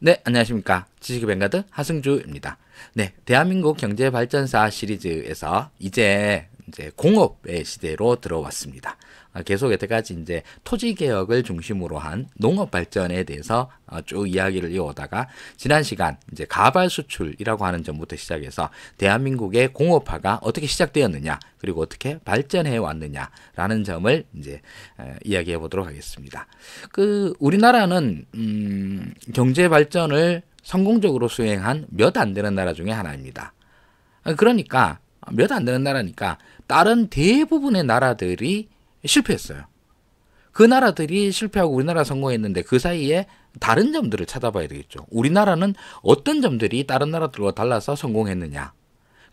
네, 안녕하십니까. 지식의 뱅가드 하승주입니다. 네, 대한민국 경제발전사 시리즈에서 이제 공업의 시대로 들어왔습니다. 계속 여태까지 이제 토지개혁을 중심으로 한 농업 발전에 대해서 쭉 이야기를 이어오다가 지난 시간 이제 가발 수출이라고 하는 점부터 시작해서 대한민국의 공업화가 어떻게 시작되었느냐 그리고 어떻게 발전해 왔느냐라는 점을 이제 이야기해 보도록 하겠습니다. 우리나라는 경제 발전을 성공적으로 수행한 몇 안 되는 나라 중에 하나입니다. 그러니까 몇 안 되는 나라니까 다른 대부분의 나라들이 실패했어요. 그 나라들이 실패하고 우리나라 성공했는데 그 사이에 다른 점들을 찾아봐야 되겠죠. 우리나라는 어떤 점들이 다른 나라들과 달라서 성공했느냐.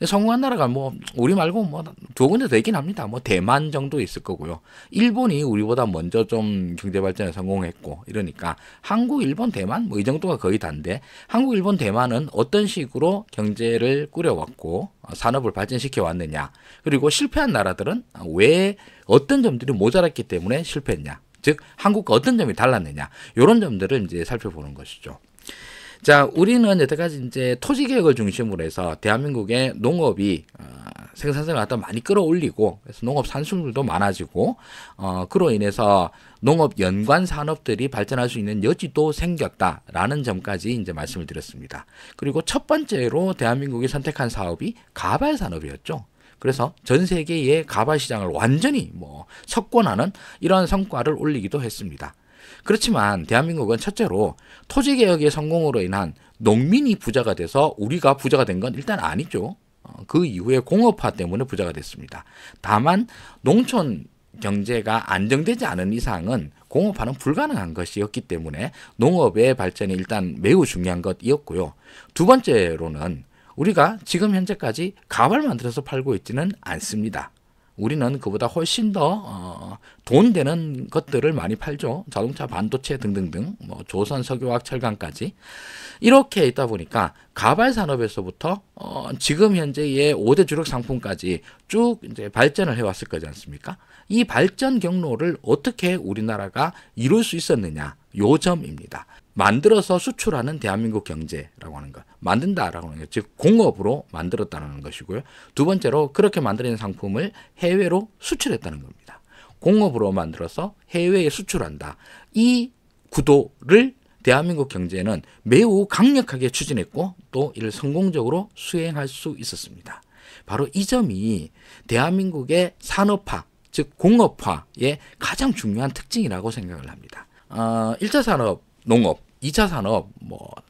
성공한 나라가 뭐 우리 말고 뭐 두 군데 더 있긴 합니다. 뭐 대만 정도 있을 거고요. 일본이 우리보다 먼저 좀 경제 발전에 성공했고 이러니까 한국, 일본, 대만 뭐 이 정도가 거의 다인데 한국, 일본, 대만은 어떤 식으로 경제를 꾸려왔고 산업을 발전시켜 왔느냐. 그리고 실패한 나라들은 왜 어떤 점들이 모자랐기 때문에 실패했냐. 즉 한국과 어떤 점이 달랐느냐. 이런 점들을 이제 살펴보는 것이죠. 자, 우리는 여태까지 이제 토지 개혁을 중심으로 해서 대한민국의 농업이 생산성을 갖다 많이 끌어올리고 그래서 농업 산출물도 많아지고 그로 인해서 농업 연관 산업들이 발전할 수 있는 여지도 생겼다라는 점까지 이제 말씀을 드렸습니다. 그리고 첫 번째로 대한민국이 선택한 사업이 가발 산업이었죠. 그래서 전 세계의 가발 시장을 완전히 석권하는 이런 성과를 올리기도 했습니다. 그렇지만 대한민국은 첫째로 토지개혁의 성공으로 인한 농민이 부자가 돼서 우리가 부자가 된 건 일단 아니죠. 그 이후에 공업화 때문에 부자가 됐습니다. 다만 농촌 경제가 안정되지 않은 이상은 공업화는 불가능한 것이었기 때문에 농업의 발전이 일단 매우 중요한 것이었고요. 두 번째로는 우리가 지금 현재까지 가발 만들어서 팔고 있지는 않습니다. 우리는 그보다 훨씬 더 돈 되는 것들을 많이 팔죠. 자동차, 반도체 등등등, 조선, 석유화학, 철강까지. 이렇게 있다 보니까 가발 산업에서부터 지금 현재의 5대 주력 상품까지 쭉 이제 발전을 해왔을 거지 않습니까? 이 발전 경로를 어떻게 우리나라가 이룰 수 있었느냐, 요 점입니다. 만들어서 수출하는 대한민국 경제라고 하는 것. 만든다라고 하는 것. 즉 공업으로 만들었다는 것이고요. 두 번째로 그렇게 만들어낸 상품을 해외로 수출했다는 겁니다. 공업으로 만들어서 해외에 수출한다. 이 구도를 대한민국 경제는 매우 강력하게 추진했고 또 이를 성공적으로 수행할 수 있었습니다. 바로 이 점이 대한민국의 산업화, 즉 공업화의 가장 중요한 특징이라고 생각을 합니다. 1차 산업, 농업, 2차 산업,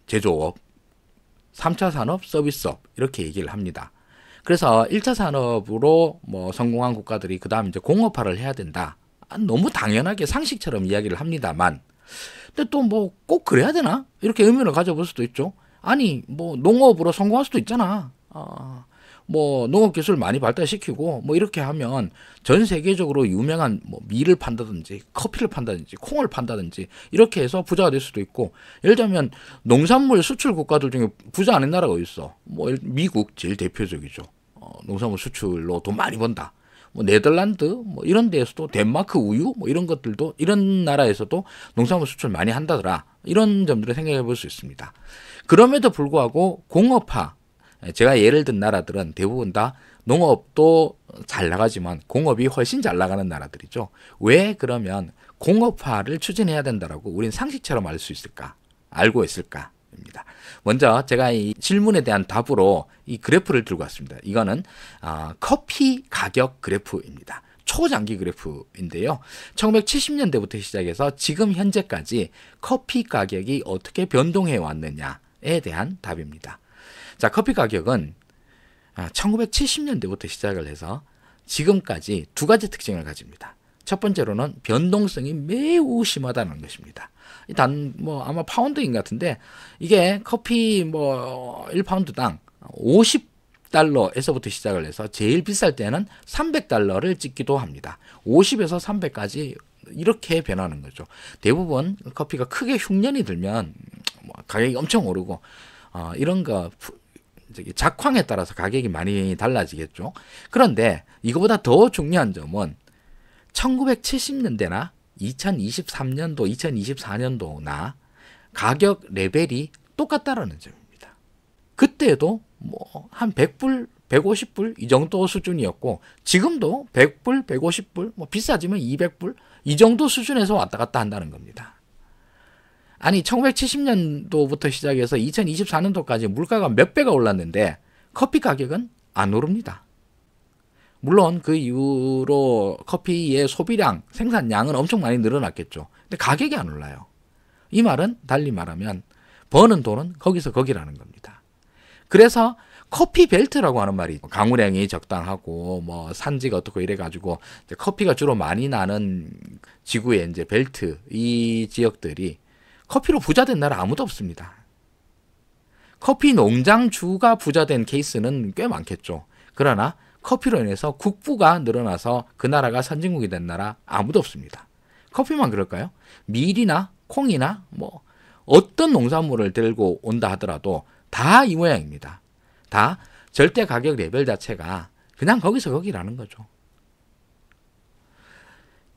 제조업, 3차 산업, 서비스업 이렇게 얘기를 합니다. 그래서 1차 산업으로 성공한 국가들이 그 다음 이제 공업화를 해야 된다. 너무 당연하게 상식처럼 이야기를 합니다만, 근데 또 꼭 그래야 되나? 이렇게 의문을 가져볼 수도 있죠. 아니, 농업으로 성공할 수도 있잖아. 농업 기술 많이 발달시키고 이렇게 하면 전 세계적으로 유명한 밀을 판다든지 커피를 판다든지 콩을 판다든지 이렇게 해서 부자가 될 수도 있고, 예를 들면 농산물 수출 국가들 중에 부자 아닌 나라가 어디 있어? 미국 제일 대표적이죠. 농산물 수출로 돈 많이 번다. 네덜란드 이런 데에서도 덴마크 우유 이런 것들도 이런 나라에서도 농산물 수출 많이 한다더라. 이런 점들을 생각해 볼 수 있습니다. 그럼에도 불구하고 공업화, 제가 예를 든 나라들은 대부분 다 농업도 잘 나가지만 공업이 훨씬 잘 나가는 나라들이죠. 왜 그러면 공업화를 추진해야 된다라고 우린 상식처럼 알 수 있을까? 알고 있을까? 입니다. 먼저 제가 이 질문에 대한 답으로 이 그래프를 들고 왔습니다. 이거는 커피 가격 그래프입니다. 초장기 그래프인데요. 1970년대부터 시작해서 지금 현재까지 커피 가격이 어떻게 변동해 왔느냐에 대한 답입니다. 자, 커피 가격은 1970년대부터 시작을 해서 지금까지 두 가지 특징을 가집니다. 첫 번째로는 변동성이 매우 심하다는 것입니다. 아마 파운드인 것 같은데 이게 커피 1파운드당 50달러에서부터 시작을 해서 제일 비쌀 때는 300달러를 찍기도 합니다. 50에서 300까지 이렇게 변하는 거죠. 대부분 커피가 크게 흉년이 들면 가격이 엄청 오르고 이런 거 작황에 따라서 가격이 많이 달라지겠죠. 그런데 이거보다 더 중요한 점은 1970년대나 2023년도, 2024년도나 가격 레벨이 똑같다라는 점입니다. 그때도 뭐 한 100불, 150불 이 정도 수준이었고 지금도 100불, 150불, 뭐 비싸지면 200불 이 정도 수준에서 왔다 갔다 한다는 겁니다. 아니 1970년도부터 시작해서 2024년도까지 물가가 몇 배가 올랐는데 커피 가격은 안 오릅니다. 물론 그 이후로 커피의 소비량, 생산량은 엄청 많이 늘어났겠죠. 근데 가격이 안 올라요. 이 말은 달리 말하면 버는 돈은 거기서 거기라는 겁니다. 그래서 커피 벨트라고 하는 말이 강우량이 적당하고 뭐 산지가 어떻고 이래가지고 커피가 주로 많이 나는 지구의 이제 벨트 이 지역들이 커피로 부자된 나라 아무도 없습니다. 커피 농장주가 부자된 케이스는 꽤 많겠죠. 그러나 커피로 인해서 국부가 늘어나서 그 나라가 선진국이 된 나라 아무도 없습니다. 커피만 그럴까요? 밀이나 콩이나 뭐 어떤 농산물을 들고 온다 하더라도 다 이 모양입니다. 다 절대 가격 레벨 자체가 그냥 거기서 거기라는 거죠.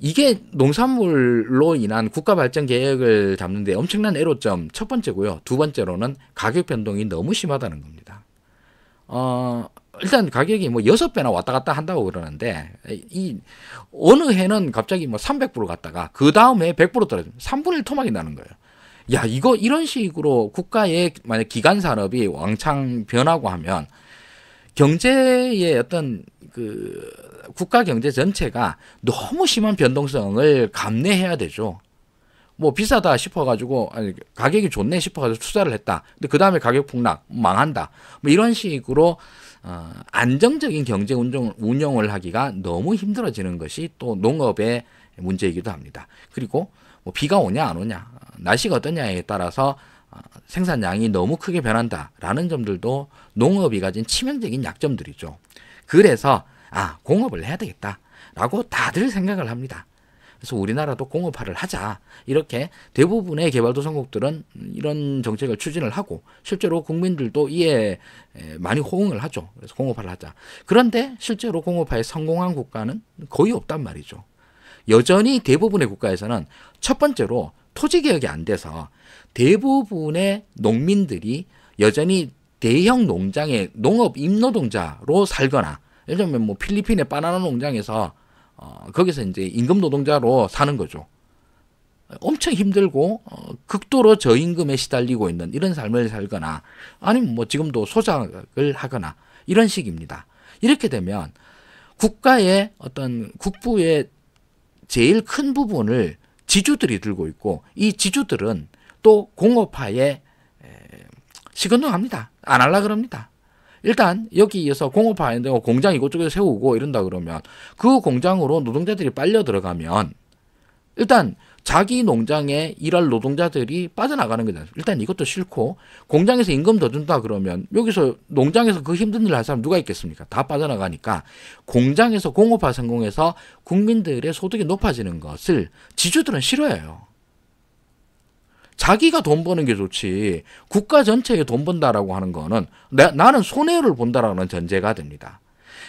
이게 농산물로 인한 국가 발전 계획을 잡는데 엄청난 애로점 첫 번째고요. 두 번째로는 가격 변동이 너무 심하다는 겁니다. 일단 가격이 뭐 6배나 왔다 갔다 한다고 그러는데 이 어느 해는 갑자기 뭐 300불 갔다가 그 다음에 100불 떨어지면 3분의 1 토막이 나는 거예요. 야, 이거 이런 식으로 국가의 만약 기간 산업이 왕창 변하고 하면 경제의 어떤 그 국가 경제 전체가 너무 심한 변동성을 감내해야 되죠. 뭐 비싸다 싶어가지고 아니 가격이 좋네 싶어가지고 투자를 했다. 근데 그 다음에 가격 폭락 망한다. 뭐 이런 식으로 안정적인 경제 운영을 하기가 너무 힘들어지는 것이 또 농업의 문제이기도 합니다. 그리고 뭐 비가 오냐 안 오냐, 날씨가 어떠냐에 따라서 생산량이 너무 크게 변한다라는 점들도 농업이 가진 치명적인 약점들이죠. 그래서 공업을 해야 되겠다라고 다들 생각을 합니다. 그래서 우리나라도 공업화를 하자. 이렇게 대부분의 개발도상국들은 이런 정책을 추진을 하고 실제로 국민들도 이에 많이 호응을 하죠. 그래서 공업화를 하자. 그런데 실제로 공업화에 성공한 국가는 거의 없단 말이죠. 여전히 대부분의 국가에서는 첫 번째로 토지개혁이 안 돼서 대부분의 농민들이 여전히 대형 농장의 농업 임노동자로 살거나 예를 들면 뭐 필리핀의 바나나 농장에서 거기서 이제 임금 노동자로 사는 거죠. 엄청 힘들고 극도로 저임금에 시달리고 있는 이런 삶을 살거나 아니면 뭐 지금도 소작을 하거나 이런 식입니다. 이렇게 되면 국가의 어떤 국부의 제일 큰 부분을 지주들이 들고 있고 이 지주들은 또 공업화에 시큰둥합니다. 안 하려고 그럽니다. 일단 여기에서 공업화에 공장 이곳저곳에 세우고 이런다 그러면 그 공장으로 노동자들이 빨려 들어가면 일단 자기 농장에 일할 노동자들이 빠져나가는 거잖아요. 일단 이것도 싫고 공장에서 임금 더 준다 그러면 여기서 농장에서 그 힘든 일을 할 사람 누가 있겠습니까? 다 빠져나가니까 공장에서 공업화 성공해서 국민들의 소득이 높아지는 것을 지주들은 싫어해요. 자기가 돈 버는 게 좋지 국가 전체에 돈 번다라고 하는 거는 나는 손해를 본다라는 전제가 됩니다.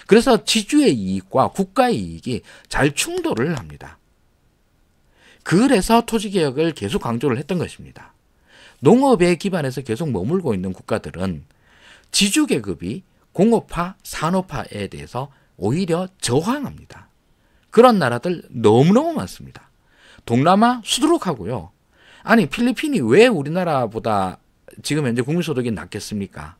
그래서 지주의 이익과 국가의 이익이 잘 충돌을 합니다. 그래서 토지개혁을 계속 강조를 했던 것입니다. 농업에 기반해서 계속 머물고 있는 국가들은 지주계급이 공업화, 산업화에 대해서 오히려 저항합니다. 그런 나라들 너무너무 많습니다. 동남아 수두룩하고요. 아니 필리핀이 왜 우리나라보다 지금 현재 국민소득이 낮겠습니까?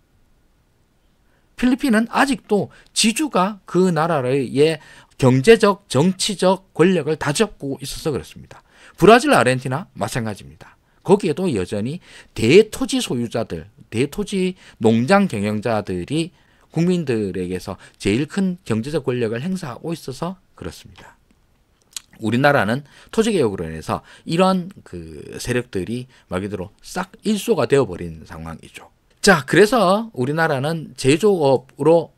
필리핀은 아직도 지주가 그 나라의 경제적, 정치적 권력을 다 잡고 있어서 그렇습니다. 브라질, 아르헨티나 마찬가지입니다. 거기에도 여전히 대토지 소유자들, 대토지 농장 경영자들이 국민들에게서 제일 큰 경제적 권력을 행사하고 있어서 그렇습니다. 우리나라는 토지개혁으로 인해서 이런 그 세력들이 말 그대로 싹 일소가 되어버린 상황이죠. 자, 그래서 우리나라는 제조업으로,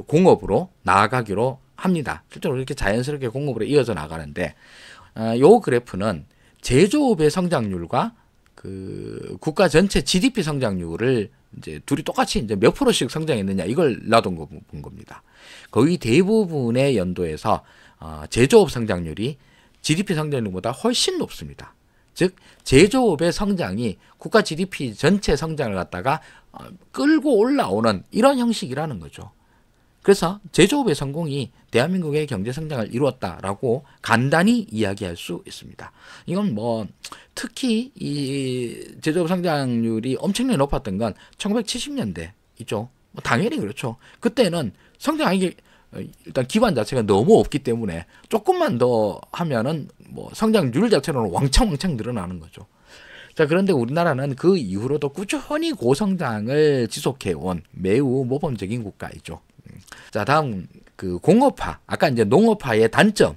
공업으로 나아가기로 합니다. 실제로 이렇게 자연스럽게 공업으로 이어져 나가는데, 요 그래프는 제조업의 성장률과 그 국가 전체 GDP 성장률을 이제 둘이 똑같이 이제 몇 프로씩 성장했느냐 이걸 놔둔 거 본 겁니다. 거의 대부분의 연도에서 제조업 성장률이 GDP 성장률보다 훨씬 높습니다. 즉 제조업의 성장이 국가 GDP 전체 성장을 갖다가 끌고 올라오는 이런 형식이라는 거죠. 그래서 제조업의 성공이 대한민국의 경제 성장을 이루었다라고 간단히 이야기할 수 있습니다. 이건 뭐 특히 이 제조업 성장률이 엄청나게 높았던 건 1970년대 있죠. 뭐 당연히 그렇죠. 그때는 성장이 일단 기반 자체가 너무 없기 때문에 조금만 더 하면은 뭐 성장률 자체로는 왕창 늘어나는 거죠. 자, 그런데 우리나라는 그 이후로도 꾸준히 고성장을 지속해온 매우 모범적인 국가이죠. 자, 다음 그 공업화, 아까 이제 농업화의 단점을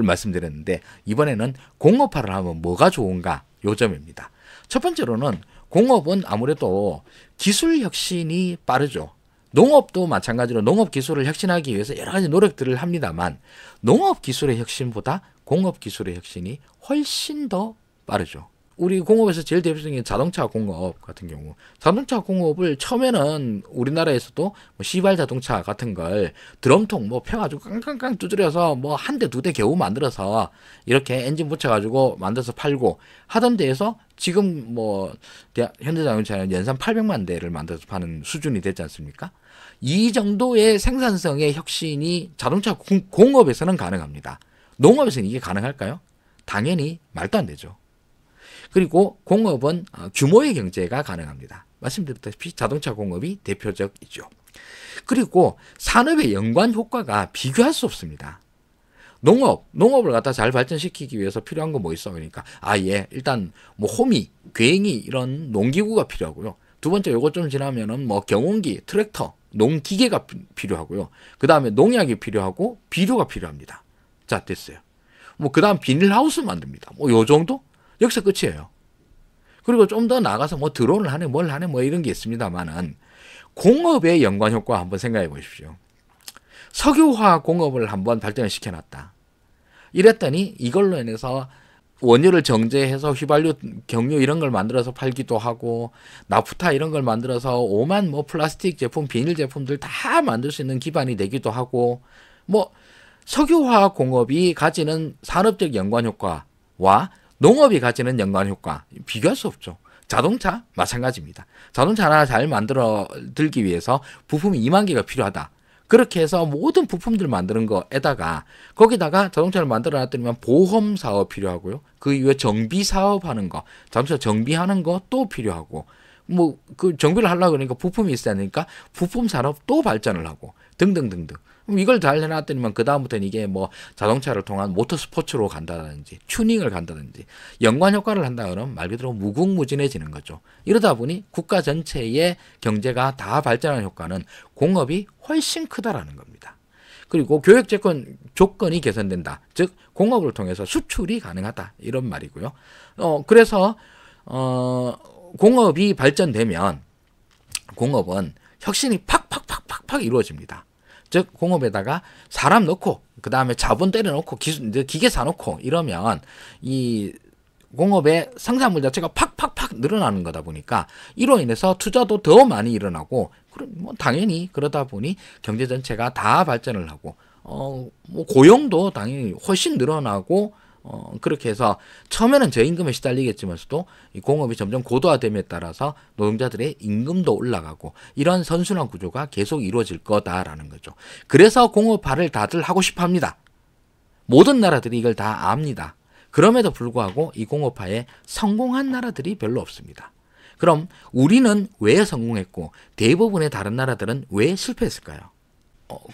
말씀드렸는데 이번에는 공업화를 하면 뭐가 좋은가 요 점입니다. 첫 번째로는 공업은 아무래도 기술 혁신이 빠르죠. 농업도 마찬가지로 농업 기술을 혁신하기 위해서 여러 가지 노력들을 합니다만 농업 기술의 혁신보다 공업 기술의 혁신이 훨씬 더 빠르죠. 우리 공업에서 제일 대표적인 자동차 공업 같은 경우, 자동차 공업을 처음에는 우리나라에서도 뭐 시발 자동차 같은 걸 드럼통 뭐 펴가지고 깡깡깡 두드려서 뭐 한 대 두 대 겨우 만들어서 이렇게 엔진 붙여가지고 만들어서 팔고 하던 데에서 지금 뭐 현대자동차는 연산 800만 대를 만들어서 파는 수준이 됐지 않습니까? 이 정도의 생산성의 혁신이 자동차 공업에서는 가능합니다. 농업에서는 이게 가능할까요? 당연히 말도 안 되죠. 그리고 공업은 규모의 경제가 가능합니다. 말씀드렸다시피 자동차 공업이 대표적이죠. 그리고 산업의 연관 효과가 비교할 수 없습니다. 농업을 갖다 잘 발전시키기 위해서 필요한 거 뭐 있어? 그러니까 일단 뭐 호미, 괭이 이런 농기구가 필요하고요. 두 번째 요거 좀 지나면은 뭐 경운기, 트랙터, 농기계가 필요하고요. 그 다음에 농약이 필요하고 비료가 필요합니다. 자, 됐어요. 뭐 그 다음 비닐하우스 만듭니다. 뭐 요 정도? 여기서 끝이에요. 그리고 좀 더 나가서 뭐 드론을 하네 뭘 하네 뭐 이런 게 있습니다만은 공업의 연관 효과 한번 생각해 보십시오. 석유화학 공업을 한번 발전을 시켜놨다. 이랬더니 이걸로 인해서 원료를 정제해서 휘발유, 경유 이런 걸 만들어서 팔기도 하고 나프타 이런 걸 만들어서 오만 뭐 플라스틱 제품, 비닐 제품들 다 만들 수 있는 기반이 되기도 하고 뭐 석유화학 공업이 가지는 산업적 연관 효과와 농업이 가지는 연관 효과 비교할 수 없죠. 자동차 마찬가지입니다. 자동차 하나 잘 만들어 들기 위해서 부품이 2만 개가 필요하다. 그렇게 해서 모든 부품들 만드는 거에다가 거기다가 자동차를 만들어 놨더니만 보험 사업 필요하고요. 그 이후에 정비 사업 하는 거, 자동차 정비하는 거 또 필요하고 뭐 그 정비를 하려고 그러니까 부품이 있어야 하니까 부품 산업 또 발전을 하고 등등등등. 이걸 잘 해놨더니만 그 다음부터는 이게 뭐 자동차를 통한 모터 스포츠로 간다든지 튜닝을 간다든지 연관 효과를 한다 그러면 말 그대로 무궁무진해지는 거죠. 이러다 보니 국가 전체의 경제가 다 발전하는 효과는 공업이 훨씬 크다라는 겁니다. 그리고 교육 조건이 개선된다. 즉 공업을 통해서 수출이 가능하다. 이런 말이고요. 그래서 공업이 발전되면 공업은 혁신이 팍팍팍팍팍 이루어집니다. 즉 공업에다가 사람 넣고 그 다음에 자본 때려넣고 기계사 넣고 이러면 이 공업의 생산물 자체가 팍팍팍 늘어나는 거다 보니까 이로 인해서 투자도 더 많이 일어나고 뭐 당연히 그러다 보니 경제 전체가 다 발전을 하고 뭐 고용도 당연히 훨씬 늘어나고 그렇게 해서 처음에는 저임금에 시달리겠지만서도 이 공업이 점점 고도화됨에 따라서 노동자들의 임금도 올라가고 이런 선순환 구조가 계속 이루어질 거다라는 거죠. 그래서 공업화를 다들 하고 싶어 합니다. 모든 나라들이 이걸 다 압니다. 그럼에도 불구하고 이 공업화에 성공한 나라들이 별로 없습니다. 그럼 우리는 왜 성공했고 대부분의 다른 나라들은 왜 실패했을까요?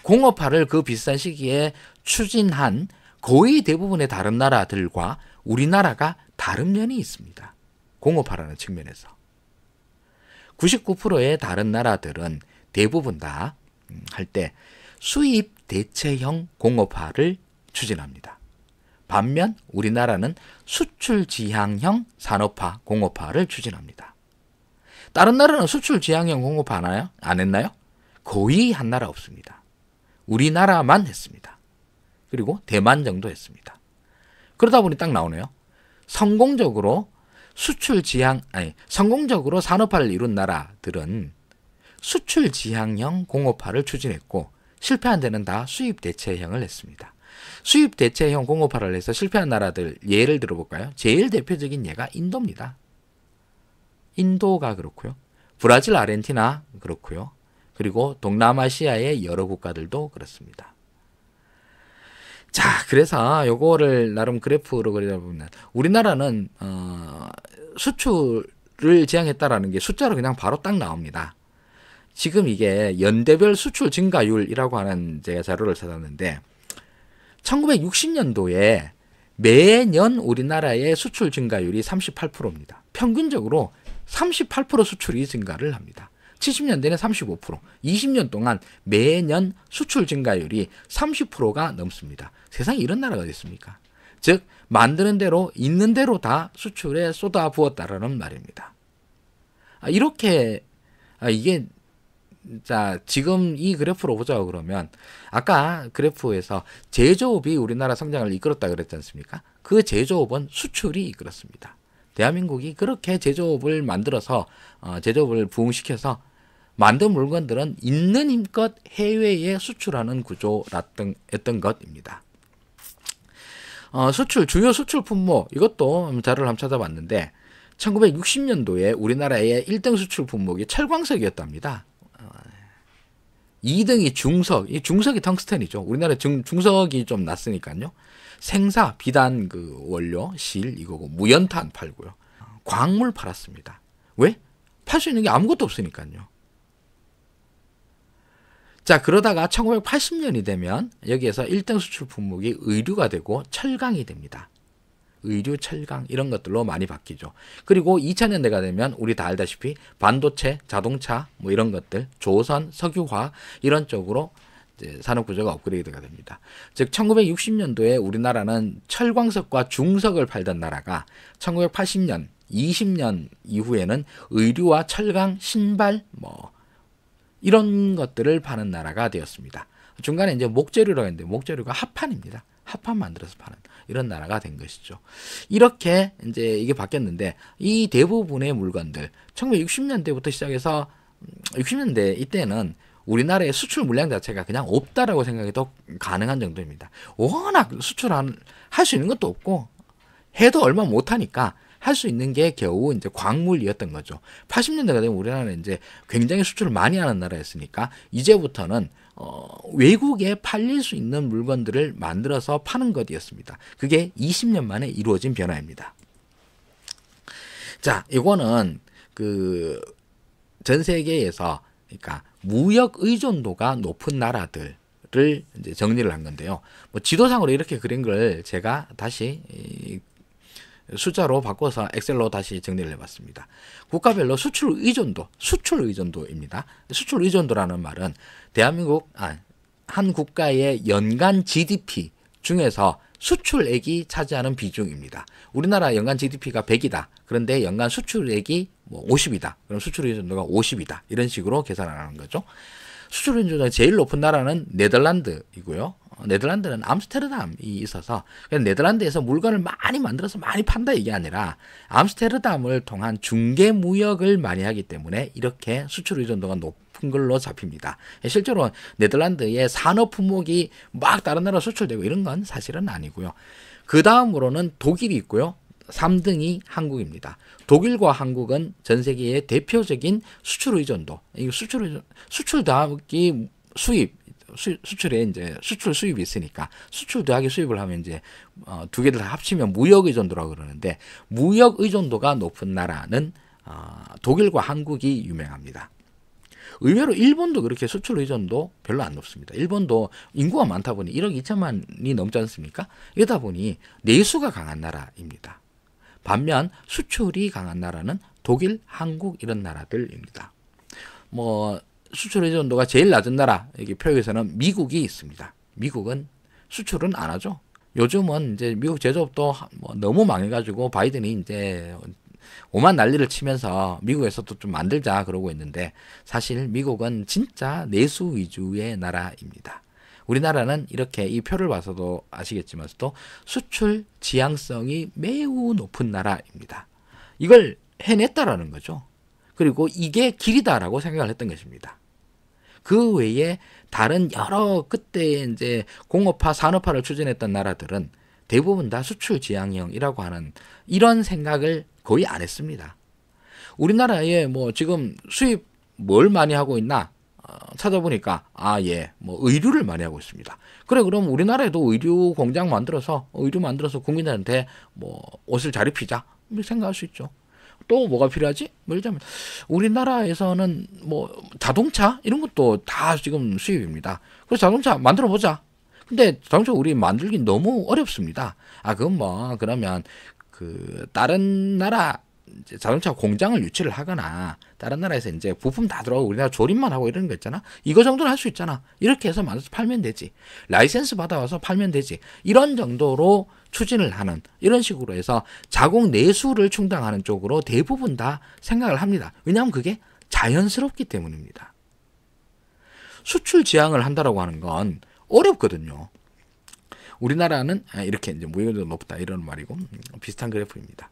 공업화를 그 비슷한 시기에 추진한 거의 대부분의 다른 나라들과 우리나라가 다른 면이 있습니다. 공업화라는 측면에서. 99%의 다른 나라들은 대부분 다 할 때 수입 대체형 공업화를 추진합니다. 반면 우리나라는 수출 지향형 산업화 공업화를 추진합니다. 다른 나라는 수출 지향형 공업화 하나요? 안 했나요? 거의 한 나라 없습니다. 우리나라만 했습니다. 그리고 대만 정도 했습니다. 그러다 보니 딱 나오네요. 성공적으로 성공적으로 산업화를 이룬 나라들은 수출 지향형 공업화를 추진했고 실패한 데는 다 수입 대체형을 했습니다. 수입 대체형 공업화를 해서 실패한 나라들 예를 들어볼까요? 제일 대표적인 예가 인도입니다. 인도가 그렇고요. 브라질, 아르헨티나 그렇고요. 그리고 동남아시아의 여러 국가들도 그렇습니다. 자, 그래서 요거를 나름 그래프로 그려보면 우리나라는 수출을 지향했다라는 게 숫자로 그냥 바로 딱 나옵니다. 지금 이게 연대별 수출 증가율이라고 하는 제가 자료를 찾았는데 1960년도에 매년 우리나라의 수출 증가율이 38%입니다. 평균적으로 38% 수출이 증가를 합니다. 70년대는 35%, 20년 동안 매년 수출 증가율이 30%가 넘습니다. 세상에 이런 나라가 어디 있습니까? 즉 만드는 대로 있는 대로 다 수출에 쏟아부었다라는 말입니다. 이렇게 이게 자 지금 이 그래프로 보자고 그러면 아까 그래프에서 제조업이 우리나라 성장을 이끌었다 그랬지 않습니까? 그 제조업은 수출이 이끌었습니다. 대한민국이 그렇게 제조업을 만들어서 제조업을 부흥시켜서 만든 물건들은 있는 힘껏 해외에 수출하는 구조였던 것입니다. 주요 수출 품목 이것도 자료를 한번 찾아봤는데 1960년도에 우리나라의 1등 수출 품목이 철광석이었답니다. 2등이 중석, 이 중석이 텅스텐이죠. 우리나라 중석이 좀 낮으니까요. 생사, 비단 그 원료, 실 이거고 무연탄 팔고요. 광물 팔았습니다. 왜? 팔 수 있는 게 아무것도 없으니까요. 자, 그러다가 1980년이 되면 여기에서 1등 수출 품목이 의류가 되고 철강이 됩니다. 의류, 철강 이런 것들로 많이 바뀌죠. 그리고 2000년대가 되면 우리 다 알다시피 반도체, 자동차 뭐 이런 것들, 조선, 석유화 이런 쪽으로 이제 산업 구조가 업그레이드가 됩니다. 즉 1960년도에 우리나라는 철광석과 중석을 팔던 나라가 1980년, 20년 이후에는 의류와 철강, 신발 뭐 이런 것들을 파는 나라가 되었습니다. 중간에 이제 목재료라고 했는데 목재료가 합판입니다. 합판 만들어서 파는 이런 나라가 된 것이죠. 이렇게 이제 이게 바뀌었는데 이 대부분의 물건들 1960년대부터 시작해서 60년대 이때는 우리나라의 수출 물량 자체가 그냥 없다라고 생각해도 가능한 정도입니다. 워낙 할 수 있는 것도 없고 해도 얼마 못하니까 할 수 있는 게 겨우 이제 광물이었던 거죠. 80년대가 되면 우리나라는 이제 굉장히 수출을 많이 하는 나라였으니까 이제부터는 외국에 팔릴 수 있는 물건들을 만들어서 파는 것이었습니다. 그게 20년 만에 이루어진 변화입니다. 자, 이거는 그 전 세계에서 그러니까 무역 의존도가 높은 나라들을 이제 정리를 한 건데요. 뭐 지도상으로 이렇게 그린 걸 제가 다시 숫자로 바꿔서 엑셀로 다시 정리를 해봤습니다. 국가별로 수출 의존도입니다. 수출 의존도라는 말은 대한민국 한 국가의 연간 GDP 중에서 수출액이 차지하는 비중입니다. 우리나라 연간 GDP가 100이다. 그런데 연간 수출액이 뭐 50이다. 그럼 수출 의존도가 50이다. 이런 식으로 계산하는 거죠. 수출 의존도가 제일 높은 나라는 네덜란드이고요. 네덜란드는 암스테르담이 있어서 네덜란드에서 물건을 많이 만들어서 많이 판다 이게 아니라 암스테르담을 통한 중개 무역을 많이 하기 때문에 이렇게 수출 의존도가 높은 걸로 잡힙니다. 실제로 네덜란드의 산업 품목이 막 다른 나라 수출되고 이런 건 사실은 아니고요. 그 다음으로는 독일이 있고요. 3등이 한국입니다. 독일과 한국은 전 세계의 대표적인 수출 의존도. 수출 더하기 수출에 이제 수출 수입이 있으니까 수출 더하기 수입을 하면 이제 두 개를 다 합치면 무역 의존도라고 그러는데 무역 의존도가 높은 나라는 독일과 한국이 유명합니다. 의외로 일본도 그렇게 수출 의존도 별로 안 높습니다. 일본도 인구가 많다 보니 1억 2천만이 넘지 않습니까? 이러다 보니 내수가 강한 나라입니다. 반면 수출이 강한 나라는 독일, 한국 이런 나라들입니다. 뭐 수출 의존도가 제일 낮은 나라 여기 표에서는 미국이 있습니다. 미국은 수출은 안 하죠. 요즘은 이제 미국 제조업도 뭐 너무 망해가지고 바이든이 이제 오만 난리를 치면서 미국에서도 좀 만들자 그러고 있는데 사실 미국은 진짜 내수 위주의 나라입니다. 우리나라는 이렇게 이 표를 봐서도 아시겠지만서도 수출 지향성이 매우 높은 나라입니다. 이걸 해냈다라는 거죠. 그리고 이게 길이다라고 생각을 했던 것입니다. 그 외에 다른 여러 그때 이제 공업화, 산업화를 추진했던 나라들은 대부분 다 수출 지향형이라고 하는 이런 생각을 거의 안 했습니다. 우리나라에 뭐 지금 수입 뭘 많이 하고 있나 찾아보니까 뭐 의류를 많이 하고 있습니다. 그래, 그럼 우리나라에도 의류 공장 만들어서 의류 만들어서 국민들한테 뭐 옷을 잘 입히자 생각할 수 있죠. 또 뭐가 필요하지? 뭐 예를 들면 우리나라에서는 뭐 자동차 이런 것도 다 지금 수입입니다. 그래서 자동차 만들어 보자. 근데 자동차 우리 만들기 너무 어렵습니다. 그건 뭐 그러면 그 다른 나라 이제 자동차 공장을 유치를 하거나 다른 나라에서 이제 부품 다 들어가고 우리나라 조립만 하고 이런 거 있잖아. 이거 정도는 할 수 있잖아. 이렇게 해서 만들어서 팔면 되지. 라이센스 받아와서 팔면 되지. 이런 정도로 추진을 하는 이런 식으로 해서 자국 내수를 충당하는 쪽으로 대부분 다 생각을 합니다. 왜냐하면 그게 자연스럽기 때문입니다. 수출 지향을 한다라고 하는 건 어렵거든요. 우리나라는 이렇게 이제 무역도 높다 이런 말이고 비슷한 그래프입니다.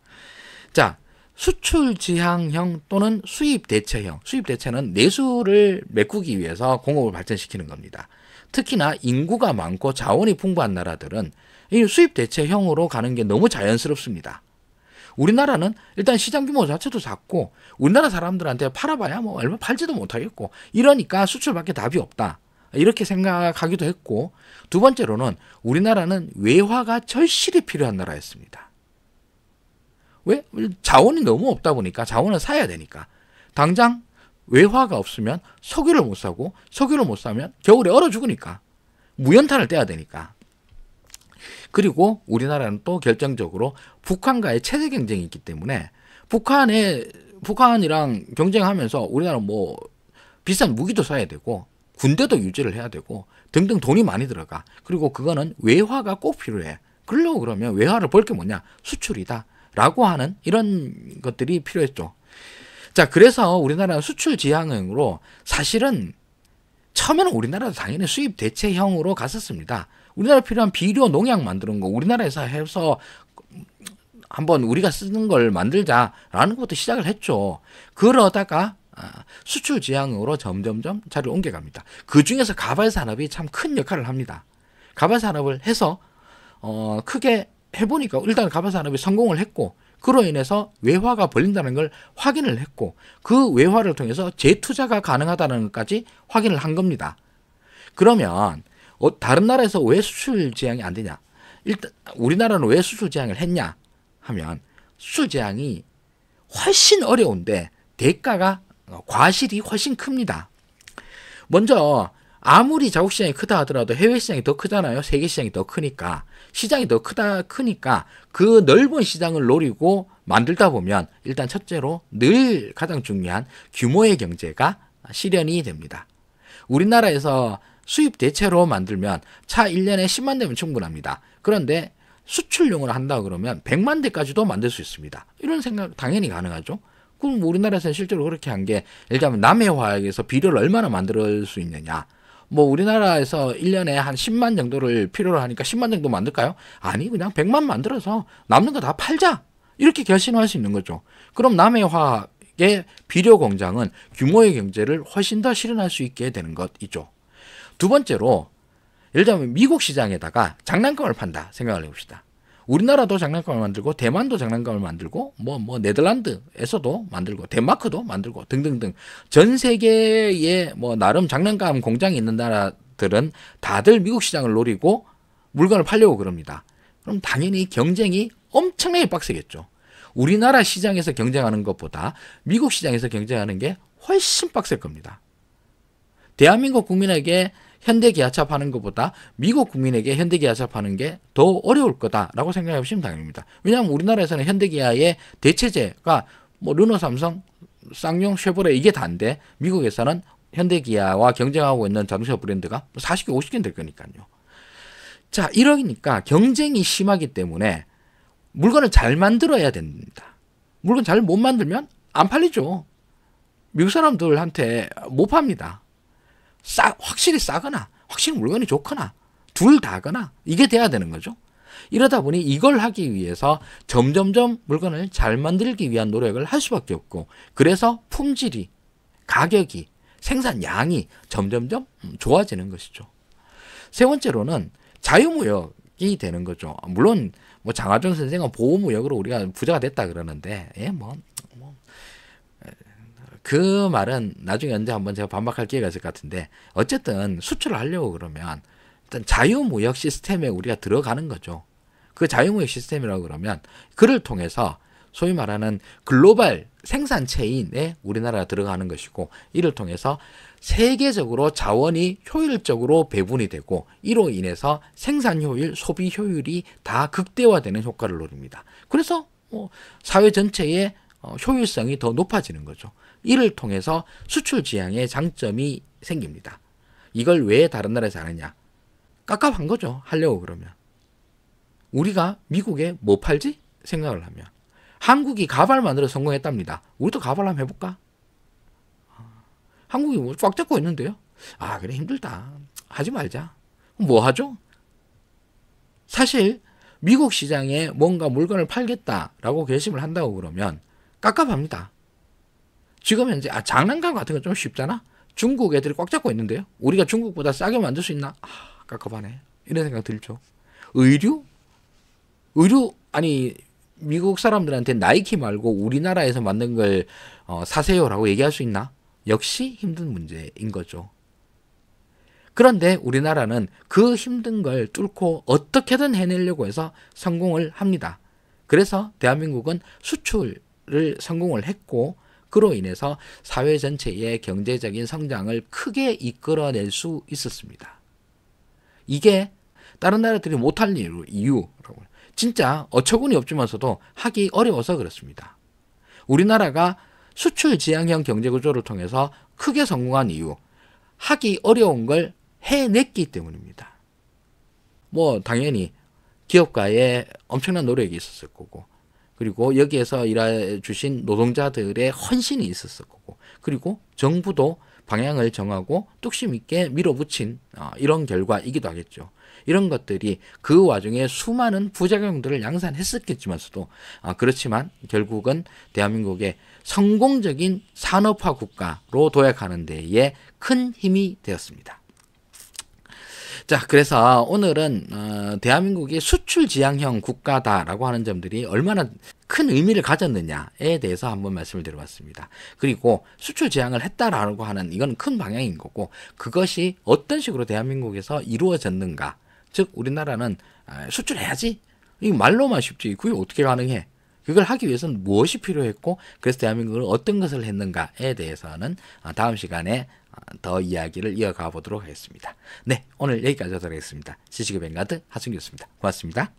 자, 수출 지향형 또는 수입 대체형. 수입 대체는 내수를 메꾸기 위해서 공업을 발전시키는 겁니다. 특히나 인구가 많고 자원이 풍부한 나라들은 이 수입 대체형으로 가는 게 너무 자연스럽습니다. 우리나라는 일단 시장 규모 자체도 작고 우리나라 사람들한테 팔아봐야 뭐 얼마 팔지도 못하겠고 이러니까 수출밖에 답이 없다. 이렇게 생각하기도 했고, 두 번째로는 우리나라는 외화가 절실히 필요한 나라였습니다. 왜? 자원이 너무 없다 보니까 자원을 사야 되니까. 당장 외화가 없으면 석유를 못 사고 석유를 못 사면 겨울에 얼어 죽으니까. 무연탄을 떼야 되니까. 그리고 우리나라는 또 결정적으로 북한과의 체제 경쟁이 있기 때문에 북한이랑 경쟁하면서 우리나라는 뭐 비싼 무기도 사야 되고 군대도 유지를 해야 되고 등등 돈이 많이 들어가. 그리고 그거는 외화가 꼭 필요해. 그러려고 그러면 외화를 벌 게 뭐냐? 수출이다. 라고 하는 이런 것들이 필요했죠. 자, 그래서 우리나라는 수출 지향형으로 사실은 처음에는 우리나라도 당연히 수입 대체형으로 갔었습니다. 우리나라 필요한 비료, 농약 만드는 거 우리나라에서 해서 한번 우리가 쓰는 걸 만들자라는 것부터 시작을 했죠. 그러다가 수출 지향으로 점점점 자리를 옮겨갑니다. 그 중에서 가발 산업이 참 큰 역할을 합니다. 가발 산업을 해서 크게 해보니까 일단 가발 산업이 성공을 했고 그로 인해서 외화가 벌린다는 걸 확인을 했고 그 외화를 통해서 재투자가 가능하다는 것까지 확인을 한 겁니다. 그러면 다른 나라에서 왜 수출 지향이 안 되냐? 일단 우리나라는 왜 수출 지향을 했냐 하면 수출 지향이 훨씬 어려운데 대가가 과실이 훨씬 큽니다. 먼저 아무리 자국 시장이 크다 하더라도 해외 시장이 더 크잖아요. 세계 시장이 더 크니까. 시장이 더 크니까 그 넓은 시장을 노리고 만들다 보면 일단 첫째로 늘 가장 중요한 규모의 경제가 실현이 됩니다. 우리나라에서 수입 대체로 만들면 차 1년에 10만 대면 충분합니다. 그런데 수출용으로 한다 그러면 100만 대까지도 만들 수 있습니다. 이런 생각 당연히 가능하죠. 그럼 우리나라에서는 실제로 그렇게 한 게 예를 들면 남해화학에서 비료를 얼마나 만들 수 있느냐. 뭐 우리나라에서 1년에 한 10만 정도를 필요로 하니까 10만 정도 만들까요? 아니 그냥 100만 만들어서 남는 거 다 팔자. 이렇게 결심할 수 있는 거죠. 그럼 남해화학의 비료 공장은 규모의 경제를 훨씬 더 실현할 수 있게 되는 것이죠. 두 번째로 예를 들면 미국 시장에다가 장난감을 판다 생각을 해봅시다. 우리나라도 장난감을 만들고 대만도 장난감을 만들고 뭐 네덜란드에서도 만들고 덴마크도 만들고 등등등 전 세계에 뭐 나름 장난감 공장이 있는 나라들은 다들 미국 시장을 노리고 물건을 팔려고 그럽니다. 그럼 당연히 경쟁이 엄청나게 빡세겠죠. 우리나라 시장에서 경쟁하는 것보다 미국 시장에서 경쟁하는 게 훨씬 빡셀 겁니다. 대한민국 국민에게 현대기아차 파는 것보다 미국 국민에게 현대기아차 파는 게 더 어려울 거다라고 생각해 보시면 당연합니다. 왜냐하면 우리나라에서는 현대기아의 대체제가 뭐 르노, 삼성, 쌍용, 쉐보레 이게 다인데 미국에서는 현대기아와 경쟁하고 있는 자동차 브랜드가 40개, 50개 될 거니까요. 자, 이러니까 경쟁이 심하기 때문에 물건을 잘 만들어야 됩니다. 물건 잘 못 만들면 안 팔리죠. 미국 사람들한테 못 팝니다. 확실히 싸거나 확실히 물건이 좋거나 둘 다거나 이게 돼야 되는 거죠. 이러다 보니 이걸 하기 위해서 점점점 물건을 잘 만들기 위한 노력을 할 수밖에 없고 그래서 품질이 가격이 생산량이 점점점 좋아지는 것이죠. 세 번째로는 자유무역이 되는 거죠. 물론 뭐 장하준 선생은 보호무역으로 우리가 부자가 됐다 그러는데 그 말은 나중에 언제 한번 제가 반박할 기회가 있을 것 같은데, 어쨌든 수출을 하려고 그러면 일단 자유무역 시스템에 우리가 들어가는 거죠. 그 자유무역 시스템이라고 그러면 그를 통해서 소위 말하는 글로벌 생산 체인에 우리나라가 들어가는 것이고, 이를 통해서 세계적으로 자원이 효율적으로 배분이 되고, 이로 인해서 생산 효율, 소비 효율이 다 극대화되는 효과를 노립니다. 그래서 사회 전체의 효율성이 더 높아지는 거죠. 이를 통해서 수출 지향의 장점이 생깁니다. 이걸 왜 다른 나라에서 하느냐? 깝깝한 거죠. 하려고 그러면. 우리가 미국에 뭐 팔지? 생각을 하면. 한국이 가발 만들어 성공했답니다. 우리도 가발 한번 해볼까? 한국이 뭐 꽉 잡고 있는데요. 아, 그래, 힘들다. 하지 말자. 뭐 하죠? 사실 미국 시장에 뭔가 물건을 팔겠다라고 결심을 한다고 그러면 깝깝합니다. 지금 현재 장난감 같은 건 좀 쉽잖아. 중국 애들이 꽉 잡고 있는데요. 우리가 중국보다 싸게 만들 수 있나? 깝깝하네. 이런 생각 들죠. 의류? 아니, 미국 사람들한테 나이키 말고 우리나라에서 만든 걸 사세요라고 얘기할 수 있나? 역시 힘든 문제인 거죠. 그런데 우리나라는 그 힘든 걸 뚫고 어떻게든 해내려고 해서 성공을 합니다. 그래서 대한민국은 수출을 성공을 했고, 그로 인해서 사회 전체의 경제적인 성장을 크게 이끌어낼 수 있었습니다. 이게 다른 나라들이 못할 이유라고. 진짜 어처구니 없지만서도 하기 어려워서 그렇습니다. 우리나라가 수출 지향형 경제 구조를 통해서 크게 성공한 이유, 하기 어려운 걸 해냈기 때문입니다. 뭐 당연히 기업가의 엄청난 노력이 있었을 거고, 그리고 여기에서 일해 주신 노동자들의 헌신이 있었을 거고, 그리고 정부도 방향을 정하고 뚝심 있게 밀어붙인 이런 결과이기도 하겠죠. 이런 것들이 그 와중에 수많은 부작용들을 양산했었겠지만서도 그렇지만 결국은 대한민국의 성공적인 산업화 국가로 도약하는 데에 큰 힘이 되었습니다. 자, 그래서 오늘은 대한민국이 수출 지향형 국가다라고 하는 점들이 얼마나 큰 의미를 가졌느냐에 대해서 한번 말씀을 드려봤습니다. 그리고 수출 지향을 했다라고 하는 이건 큰 방향인 거고, 그것이 어떤 식으로 대한민국에서 이루어졌는가. 즉 우리나라는 수출해야지. 이 말로만 쉽지 그게 어떻게 가능해. 그걸 하기 위해서는 무엇이 필요했고, 그래서 대한민국은 어떤 것을 했는가에 대해서는 다음 시간에 더 이야기를 이어가 보도록 하겠습니다. 네, 오늘 여기까지 하도록 하겠습니다. 지식의 뱅가드 하승규였습니다. 고맙습니다.